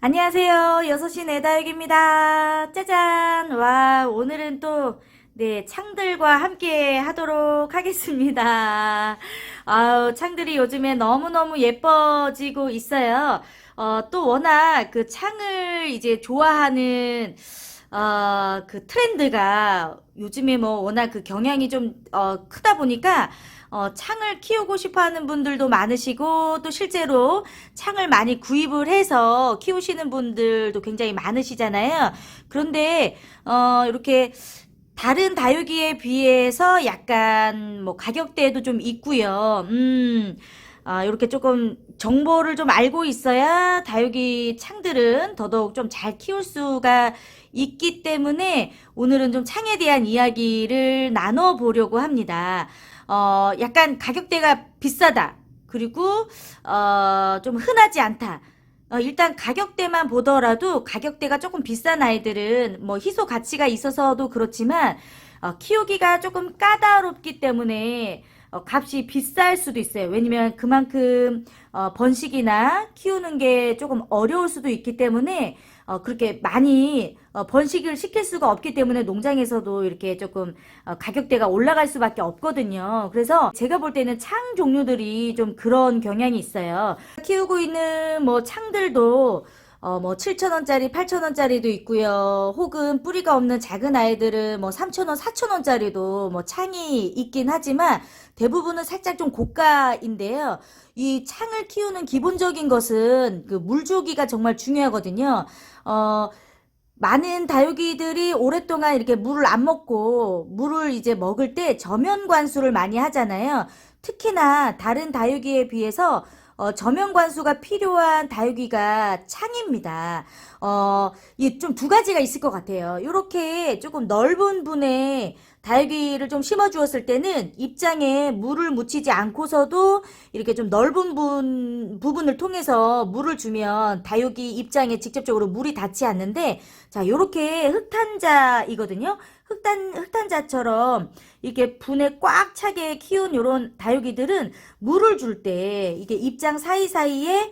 안녕하세요. 6시 내다육입니다. 짜잔! 와, 오늘은 또, 네, 창들과 함께 하도록 하겠습니다. 아우, 창들이 요즘에 너무너무 예뻐지고 있어요. 또 워낙 그 창을 이제 좋아하는, 그 트렌드가 요즘에 뭐 워낙 그 경향이 좀, 크다 보니까, 창을 키우고 싶어 하는 분들도 많으시고, 또 실제로 창을 많이 구입을 해서 키우시는 분들도 굉장히 많으시잖아요. 그런데, 이렇게 다른 다육이에 비해서 약간 뭐 가격대도 좀 있고요. 이렇게 조금 정보를 좀 알고 있어야 다육이 창들은 더더욱 좀 잘 키울 수가 있기 때문에 오늘은 좀 창에 대한 이야기를 나눠보려고 합니다. 약간 가격대가 비싸다. 그리고, 좀 흔하지 않다. 일단 가격대만 보더라도 가격대가 조금 비싼 아이들은 뭐 희소 가치가 있어서도 그렇지만 키우기가 조금 까다롭기 때문에 값이 비쌀 수도 있어요. 왜냐면 그만큼 번식이나 키우는 게 조금 어려울 수도 있기 때문에 그렇게 많이 번식을 시킬 수가 없기 때문에 농장에서도 이렇게 조금 가격대가 올라갈 수밖에 없거든요. 그래서 제가 볼 때는 창 종류들이 좀 그런 경향이 있어요. 키우고 있는 뭐 창들도 뭐 7,000원짜리, 8,000원짜리도 있고요. 혹은 뿌리가 없는 작은 아이들은 뭐 3,000원, 4,000원짜리도 뭐 창이 있긴 하지만 대부분은 살짝 좀 고가인데요. 이 창을 키우는 기본적인 것은 그 물 주기가 정말 중요하거든요. 어, 많은 다육이들이 오랫동안 이렇게 물을 안 먹고 물을 이제 먹을 때 저면 관수를 많이 하잖아요. 특히나 다른 다육이에 비해서 저면 관수가 필요한 다육이가 창입니다. 이 좀 두 가지가 있을 것 같아요. 이렇게 조금 넓은 분에 다육이를 좀 심어 주었을 때는 입장에 물을 묻히지 않고서도 이렇게 좀 넓은 부분을 통해서 물을 주면 다육이 입장에 직접적으로 물이 닿지 않는데, 자, 요렇게 흙탄자이거든요. 흙탄자처럼 이렇게 분에 꽉 차게 키운 요런 다육이들은 물을 줄 때 이게 입장 사이사이에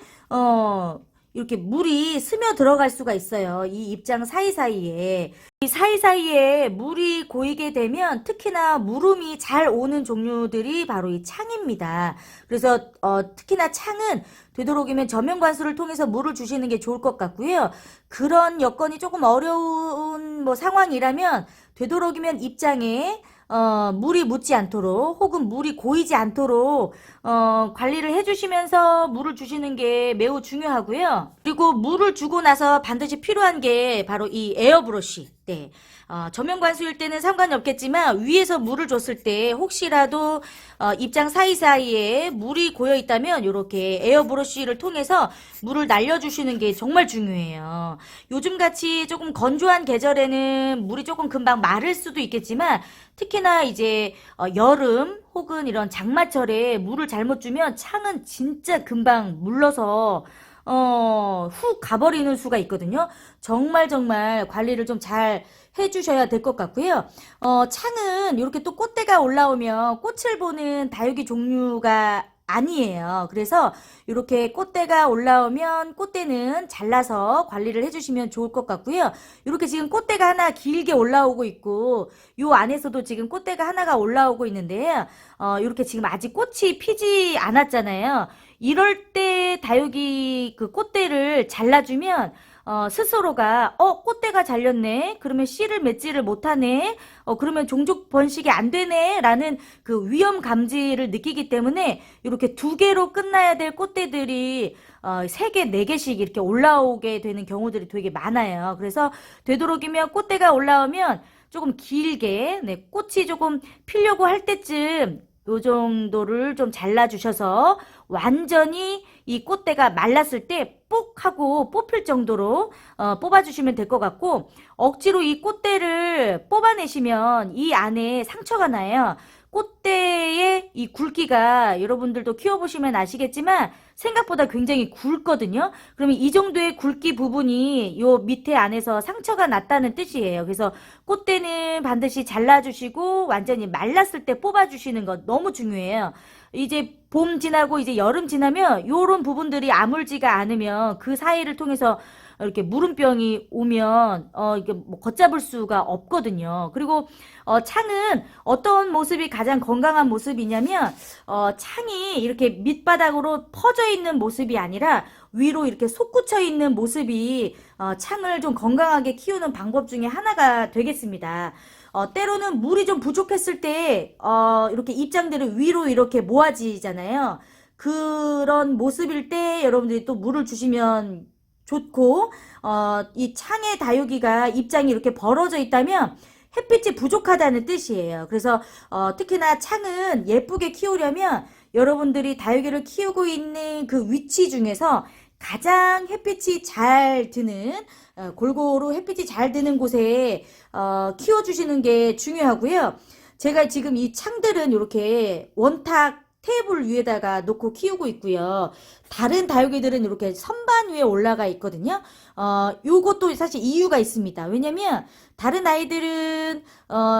이렇게 물이 스며 들어갈 수가 있어요. 이 입장 사이사이에. 이 사이사이에 물이 고이게 되면 특히나 물음이 잘 오는 종류들이 바로 이 창입니다. 그래서 특히나 창은 되도록이면 저면 관수를 통해서 물을 주시는 게 좋을 것 같고요. 그런 여건이 조금 어려운 뭐 상황이라면 되도록이면 입장에 물이 묻지 않도록 혹은 물이 고이지 않도록 관리를 해주시면서 물을 주시는 게 매우 중요하고요. 그리고 물을 주고 나서 반드시 필요한 게 바로 이 에어브러쉬. 네. 저면 관수일 때는 상관이 없겠지만 위에서 물을 줬을 때 혹시라도 입장 사이사이에 물이 고여 있다면 이렇게 에어브러쉬를 통해서 물을 날려주시는 게 정말 중요해요. 요즘같이 조금 건조한 계절에는 물이 조금 금방 마를 수도 있겠지만 특히나 이제 여름 혹은 이런 장마철에 물을 잘못 주면 창은 진짜 금방 물러서 훅 가버리는 수가 있거든요. 정말 정말 관리를 좀 잘 해주셔야 될 것 같고요. 창은 이렇게 또 꽃대가 올라오면 꽃을 보는 다육이 종류가 아니에요. 그래서 이렇게 꽃대가 올라오면 꽃대는 잘라서 관리를 해주시면 좋을 것 같고요. 이렇게 지금 꽃대가 하나 길게 올라오고 있고 요 안에서도 지금 꽃대가 하나가 올라오고 있는데요. 이렇게 지금 아직 꽃이 피지 않았잖아요. 이럴 때 다육이 그 꽃대를 잘라주면 스스로가 꽃대가 잘렸네. 그러면 씨를 맺지를 못하네. 그러면 종족 번식이 안 되네. 라는 그 위험 감지를 느끼기 때문에 이렇게 두 개로 끝나야 될 꽃대들이 세 개, 네 개씩 이렇게 올라오게 되는 경우들이 되게 많아요. 그래서 되도록이면 꽃대가 올라오면 조금 길게, 네, 꽃이 조금 피려고 할 때쯤 요 정도를 좀 잘라주셔서 완전히 이 꽃대가 말랐을 때 뽁 하고 뽑힐 정도로 뽑아주시면 될 것 같고 억지로 이 꽃대를 뽑아내시면 이 안에 상처가 나요. 꽃대의 이 굵기가 여러분들도 키워보시면 아시겠지만 생각보다 굉장히 굵거든요. 그러면 이 정도의 굵기 부분이 요 밑에 안에서 상처가 났다는 뜻이에요. 그래서 꽃대는 반드시 잘라주시고 완전히 말랐을 때 뽑아주시는 거 너무 중요해요. 이제 봄 지나고 이제 여름 지나면 요런 부분들이 아물지가 않으면 그 사이를 통해서 이렇게 무름병이 오면 이게 뭐 걷잡을 수가 없거든요. 그리고 창은 어떤 모습이 가장 건강한 모습이냐면 창이 이렇게 밑바닥으로 퍼져 있는 모습이 아니라 위로 이렇게 솟구쳐 있는 모습이 창을 좀 건강하게 키우는 방법 중에 하나가 되겠습니다. 때로는 물이 좀 부족했을 때 이렇게 잎장들이 위로 이렇게 모아지잖아요. 그런 모습일 때 여러분들이 또 물을 주시면 좋고, 이 창의 다육이가 잎장이 이렇게 벌어져 있다면 햇빛이 부족하다는 뜻이에요. 그래서 특히나 창은 예쁘게 키우려면 여러분들이 다육이를 키우고 있는 그 위치 중에서 가장 햇빛이 잘 드는 골고루 햇빛이 잘 드는 곳에 키워주시는 게 중요하고요. 제가 지금 이 창들은 이렇게 원탁 테이블 위에다가 놓고 키우고 있고요. 다른 다육이들은 이렇게 선반 위에 올라가 있거든요. 요것도 사실 이유가 있습니다. 왜냐면 다른 아이들은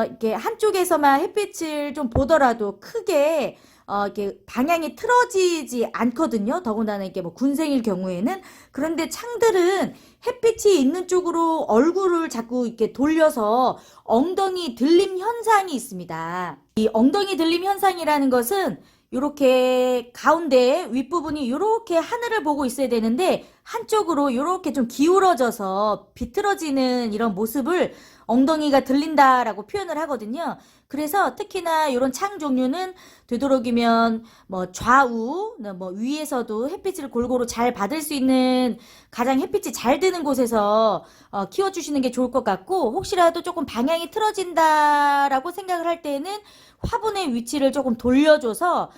이렇게 한쪽에서만 햇빛을 좀 보더라도 크게 이렇게 방향이 틀어지지 않거든요. 더군다나 이게 뭐 군생일 경우에는. 그런데 창들은 햇빛이 있는 쪽으로 얼굴을 자꾸 이렇게 돌려서 엉덩이 들림 현상이 있습니다. 이 엉덩이 들림 현상이라는 것은 요렇게 가운데 윗부분이 요렇게 하늘을 보고 있어야 되는데 한쪽으로 요렇게 좀 기울어져서 비틀어지는 이런 모습을 엉덩이가 들린다라고 표현을 하거든요. 그래서 특히나 이런 창 종류는 되도록이면 뭐 좌우, 뭐 위에서도 햇빛을 골고루 잘 받을 수 있는 가장 햇빛이 잘 드는 곳에서 키워주시는 게 좋을 것 같고, 혹시라도 조금 방향이 틀어진다라고 생각을 할 때는 화분의 위치를 조금 돌려줘서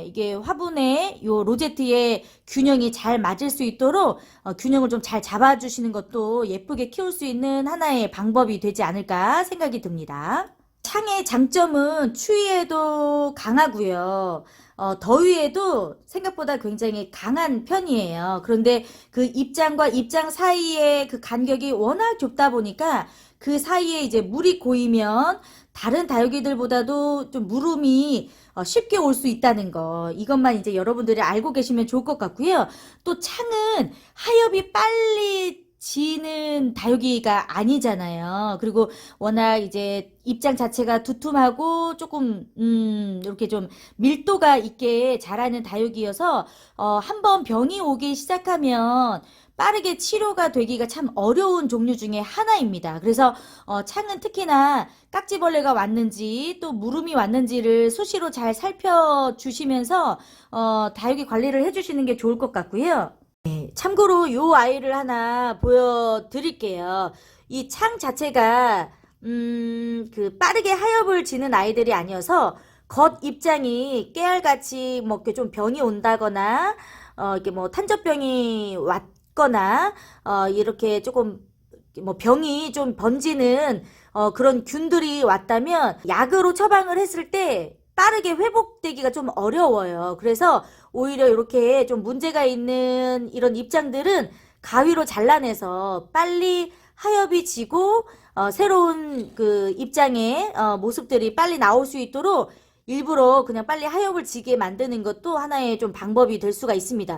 이게 화분의 요 로제트의 균형이 잘 맞을 수 있도록 균형을 좀 잘 잡아주시는 것도 예쁘게 키울 수 있는 하나의 방법이 되지 않을까 생각이 듭니다. 창의 장점은 추위에도 강하고요. 더위에도 생각보다 굉장히 강한 편이에요. 그런데 그 입장과 입장 사이의 그 간격이 워낙 좁다 보니까 그 사이에 이제 물이 고이면 다른 다육이들보다도 좀 무름이 쉽게 올 수 있다는 거, 이것만 이제 여러분들이 알고 계시면 좋을 것 같고요. 또 창은 하엽이 빨리 지는 다육이가 아니잖아요. 그리고 워낙 이제 입장 자체가 두툼하고 조금 이렇게 좀 밀도가 있게 자라는 다육이어서 한번 병이 오기 시작하면 빠르게 치료가 되기가 참 어려운 종류 중에 하나입니다. 그래서 창은 특히나 깍지벌레가 왔는지 또 무름이 왔는지를 수시로 잘 살펴주시면서 다육이 관리를 해주시는 게 좋을 것 같고요. 네, 참고로 요 아이를 하나 보여드릴게요. 이 창 자체가 그 빠르게 하엽을 지는 아이들이 아니어서 겉 입장이 깨알같이 뭐 이렇게 좀 병이 온다거나 이렇게 뭐 탄저병이 왔거나 이렇게 조금 뭐 병이 좀 번지는 그런 균들이 왔다면 약으로 처방을 했을 때 빠르게 회복되기가 좀 어려워요. 그래서 오히려 이렇게 좀 문제가 있는 이런 입장들은 가위로 잘라내서 빨리 하엽이 지고 새로운 그 입장의 모습들이 빨리 나올 수 있도록 일부러 그냥 빨리 하엽을 지게 만드는 것도 하나의 좀 방법이 될 수가 있습니다.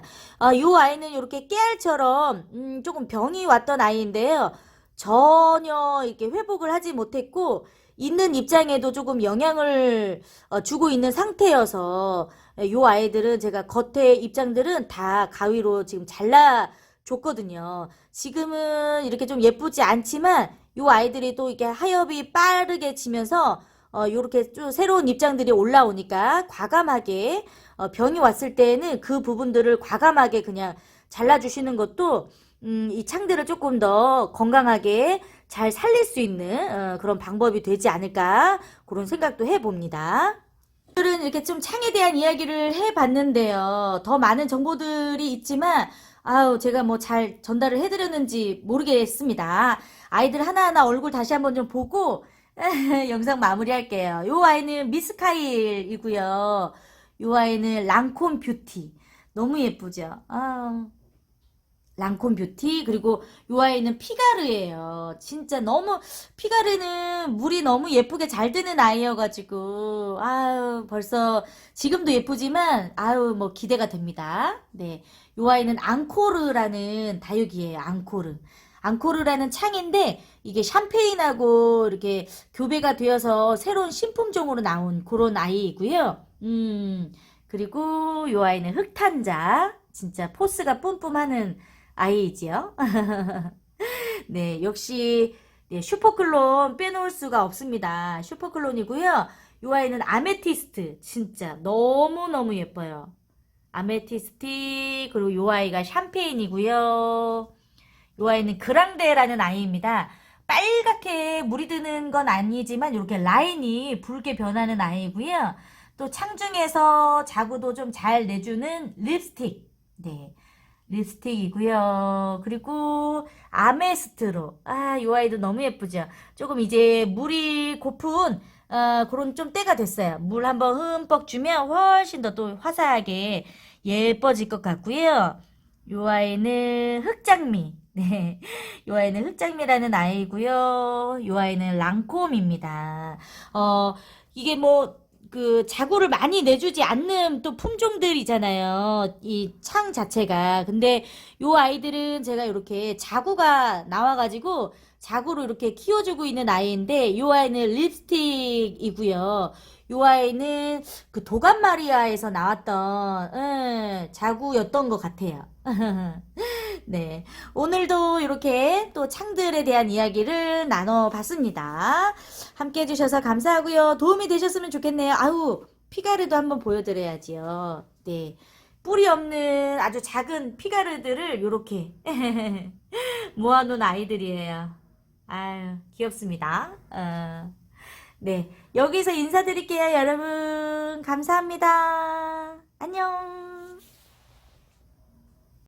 요 아이는 이렇게 깨알처럼 조금 병이 왔던 아이인데요. 전혀 이렇게 회복을 하지 못했고 있는 입장에도 조금 영향을 주고 있는 상태여서 요 아이들은 제가 겉에 입장들은 다 가위로 지금 잘라 줬거든요. 지금은 이렇게 좀 예쁘지 않지만 요 아이들이 또 이게 하엽이 빠르게 지면서 요렇게 좀 새로운 입장들이 올라오니까 과감하게 병이 왔을 때에는 그 부분들을 과감하게 그냥 잘라주시는 것도 이 창들을 조금 더 건강하게 잘 살릴 수 있는 그런 방법이 되지 않을까 그런 생각도 해봅니다. 오늘은 이렇게 좀 창에 대한 이야기를 해봤는데요. 더 많은 정보들이 있지만 제가 뭐 잘 전달을 해드렸는지 모르겠습니다. 아이들 하나하나 얼굴 다시 한번 좀 보고 영상 마무리할게요. 요 아이는 미스카일이고요. 요 아이는 랑콤 뷰티. 너무 예쁘죠? 아, 랑콤 뷰티. 그리고 요 아이는 피가르예요. 진짜 너무 피가르는 물이 너무 예쁘게 잘 드는 아이여가지고 아유 벌써 지금도 예쁘지만 아유 뭐 기대가 됩니다. 네, 요 아이는 앙코르라는 다육이에요. 앙코르. 앙코르라는 창인데 이게 샴페인하고 이렇게 교배가 되어서 새로운 신품종으로 나온 그런 아이이고요. 그리고 요 아이는 흑탄자. 진짜 포스가 뿜뿜하는 아이지요. 네, 역시 네, 슈퍼클론 빼놓을 수가 없습니다. 슈퍼클론이고요. 이 아이는 아메티스트. 진짜 너무너무 예뻐요. 아메티스트. 그리고 이 아이가 샴페인이고요. 이 아이는 그랑데라는 아이입니다. 빨갛게 물이 드는 건 아니지만 이렇게 라인이 붉게 변하는 아이고요. 또 창중에서 자구도 좀 잘 내주는 립스틱. 네. 립스틱이고요. 그리고 아메스트로. 아, 이 아이도 너무 예쁘죠. 조금 이제 물이 고픈 그런 좀 때가 됐어요. 물 한번 흠뻑 주면 훨씬 더 또 화사하게 예뻐질 것 같고요. 이 아이는 흑장미. 네. 이 아이는 흑장미라는 아이고요. 이 아이는 랑콤입니다. 이게 뭐 자구를 많이 내주지 않는 또 품종들이잖아요. 이 창 자체가. 근데 요 아이들은 제가 이렇게 자구가 나와가지고 자구로 이렇게 키워주고 있는 아이인데 요 아이는 립스틱이고요. 요 아이는 그 도감 마리아에서 나왔던 자구였던 것 같아요. 네. 오늘도 이렇게 또 창들에 대한 이야기를 나눠봤습니다. 함께 해주셔서 감사하고요. 도움이 되셨으면 좋겠네요. 아우, 피가르도 한번 보여드려야지요. 네. 뿌리 없는 아주 작은 피가르들을 이렇게 모아놓은 아이들이에요. 아유, 귀엽습니다. 네. 여기서 인사드릴게요, 여러분. 감사합니다. 안녕.